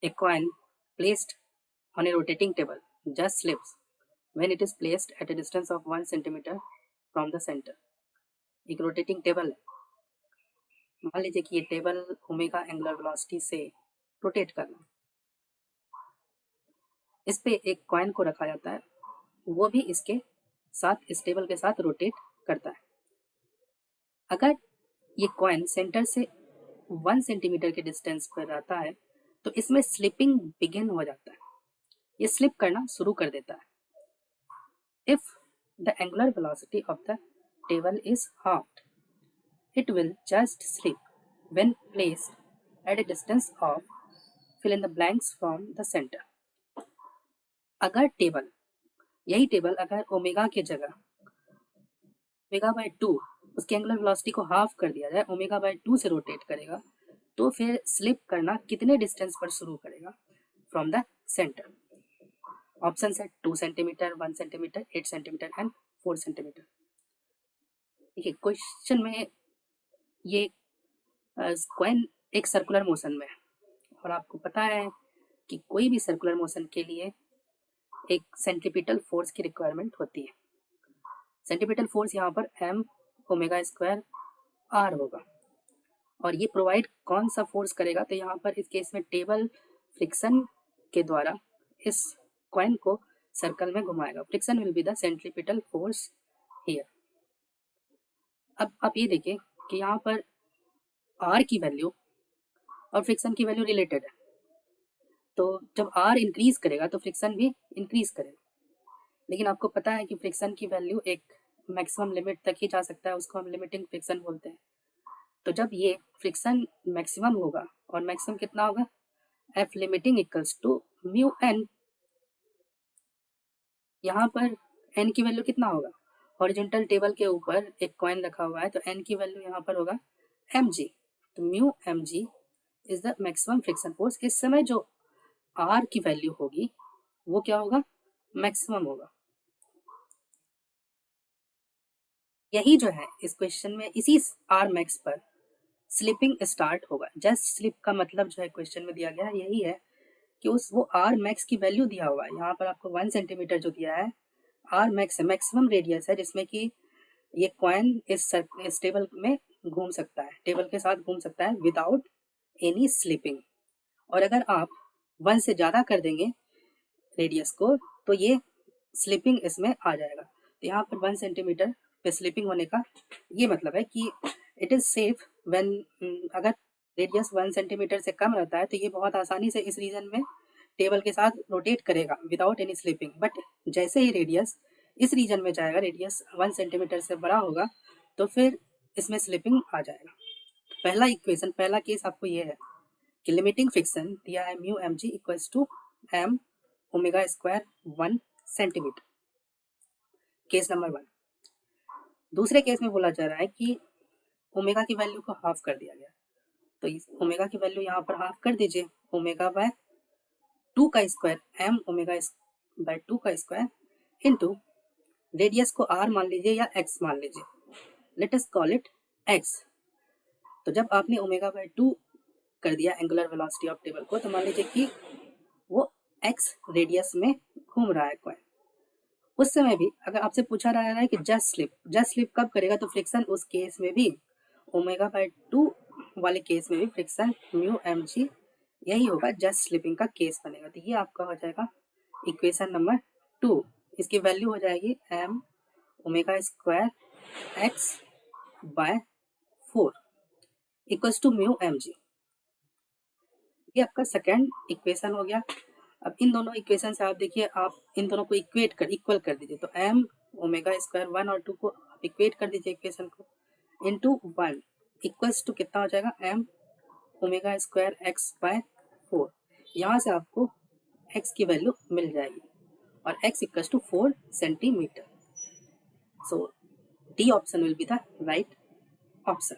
A coin placed on a rotating table just slips when it is placed at a distance of 1 centimeter from the center. एक rotating table है, मान लीजिए कि ये table omega angular velocity से rotate कर रहा है, इस पे एक कॉइन को रखा जाता है, वो भी इसके साथ इस टेबल के साथ रोटेट करता है। अगर ये कॉइन सेंटर से 1 सेंटीमीटर के डिस्टेंस पर रहता है तो इसमें स्लिपिंग बिगिन हो जाता है, ये स्लिप करना शुरू कर देता है। If the angular velocity of the table is halved, it will just slip when placed at a distance of fill in the blanks from the center. अगर टेबल, यही टेबल अगर ओमेगा की जगह ओमेगा बाय 2 उसके angular velocity को half कर दिया जाए, ओमेगा बाय 2 से रोटेट करेगा, तो फिर स्लिप करना कितने डिस्टेंस पर शुरू करेगा? From the centre. ऑप्शन है 2 centimetre, 1 centimetre, 8 centimetre and 4 centimetre. देखिए क्वेश्चन में ये कॉइन एक सर्कुलर मोशन में है और आपको पता है कि कोई भी सर्कुलर मोशन के लिए एक सेंट्रीपिटल फोर्स की रिक्वायरमेंट होती है। सेंट्रीपिटल फोर्स यहाँ पर m ओमेगा स्क्वायर r होगा और ये प्रोवाइड कौन सा फोर्स करेगा? तो यहाँ पर इस केस में टेबल फ्रिक्शन के द्वारा इस कॉइन को सर्कल में घुमाएगा। Friction will be the centripetal force here. अब आप ये देखिए कि यहाँ पर r की वैल्यू और फ्रिक्शन की वैल्यू रिलेटेड है, तो जब r इंक्रीज करेगा तो फ्रिक्शन भी इंक्रीज करेगा। लेकिन आपको पता है कि फ्रिक्शन की वैल्यू एक मैक्सिमम लिमिट तक ही जा सकता है, उसको हम लिमिटिंग फ्रिक्शन बोलते हैं। तो जब ये फ्रिक्शन मैक्सिमम होगा, और मैक्सिमम कितना होगा? F limiting equals to mu n। यहाँ पर n की वैल्यू कितना होगा? हॉरिजॉन्टल टेबल के ऊपर एक कॉइन रखा हुआ है तो n की वैल्यू यहाँ पर होगा mg। तो mu mg is the maximum friction force. इस समय जो r की वैल्यू होगी वो क्या होगा? मैक्सिमम होगा। यही जो है इस क्वेश्चन में, इसी r मैक्स पर स्लिपिंग स्टार्ट होगा। जस्ट स्लिप का मतलब जो है क्वेश्चन में दिया गया है यही है कि उस वो r मैक्स की वैल्यू दिया हुआ है। यहाँ पर आपको 1 सेंटीमीटर जो दिया है r मैक्स है, मैक्सिमम रेडियस है जिसमें कि ये कॉइन इस टेबल में घूम सकता है, टेबल के साथ घूम सकता है विदाउट एनी स्लिपिंग। और अगर आप 1 से ज़्यादा कर देंगे रेडियस को तो ये स्लिपिंग इसमें आ जाएगा। तो यहाँ पर 1 सेंटीमीटर पे स्लिपिंग होने का ये मतलब है कि इट इज़ सेफ व्हेन, अगर रेडियस 1 सेंटीमीटर से कम रहता है तो ये बहुत आसानी से इस रीजन में टेबल के साथ रोटेट करेगा विदाउट एनी स्लिपिंग। बट जैसे ही रेडियस इस रीजन में जाएगा, रेडियस 1 सेंटीमीटर से बड़ा होगा, तो फिर इसमें स्लिपिंग आ जाएगा। पहला इक्वेशन, पहला केस आपको ये है कि लिमिटिंग फ्रिक्शन दिया है mu m g equals to m omega square 1 centimetre. Case number 1। दूसरे केस में बोला जा रहा है कि ओमेगा की वैल्यू को हाफ कर दिया गया, तो इस ओमेगा की वैल्यू यहाँ पर हाफ कर दीजिए, ओमेगा बाय 2 का स्क्वायर, एम ओमेगा बाय 2 का स्क्वायर इंटू रेडियस को r मान लीजिए या x मान लीजिए, let us call it x। तो जब आपने ओमेगा बाय 2 कर दिया एंगुलर वेलोसिटी ऑफ टेबल को, तो मान लीजिए कि वो x रेडियस में घूम रहा है कॉइन। उस समय भी अगर आपसे पूछा रहा है कि जस्ट स्लिप कब करेगा, तो फ्रिक्शन उस केस में भी ओमेगा बाय 2 वाले केस में भी फ्रिक्शन म्यू एम जी यही होगा, जस्ट स्लिपिंग का केस बनेगा। तो ये आपका हो जाएगा इक्वेशन नंबर 2। इसकी वैल्यू हो जाएगी m omega square x by 4 equals to mu m g. ये आपका सेकेंड इक्वेशन हो गया। अब इन दोनों इक्वेशन से आप देखिए, आप इन दोनों को इक्वल कर दीजिए। तो एम ओमेगा स्क्वायर 1 और 2 को आप इक्वेट कर दीजिए इक्वेशन को, इंटू 1 इक्वल्स टू कितना हो जाएगा? M omega square x by 4। यहाँ से आपको x की वैल्यू मिल जाएगी और x equals to 4 centimetre. So D option will be the right option.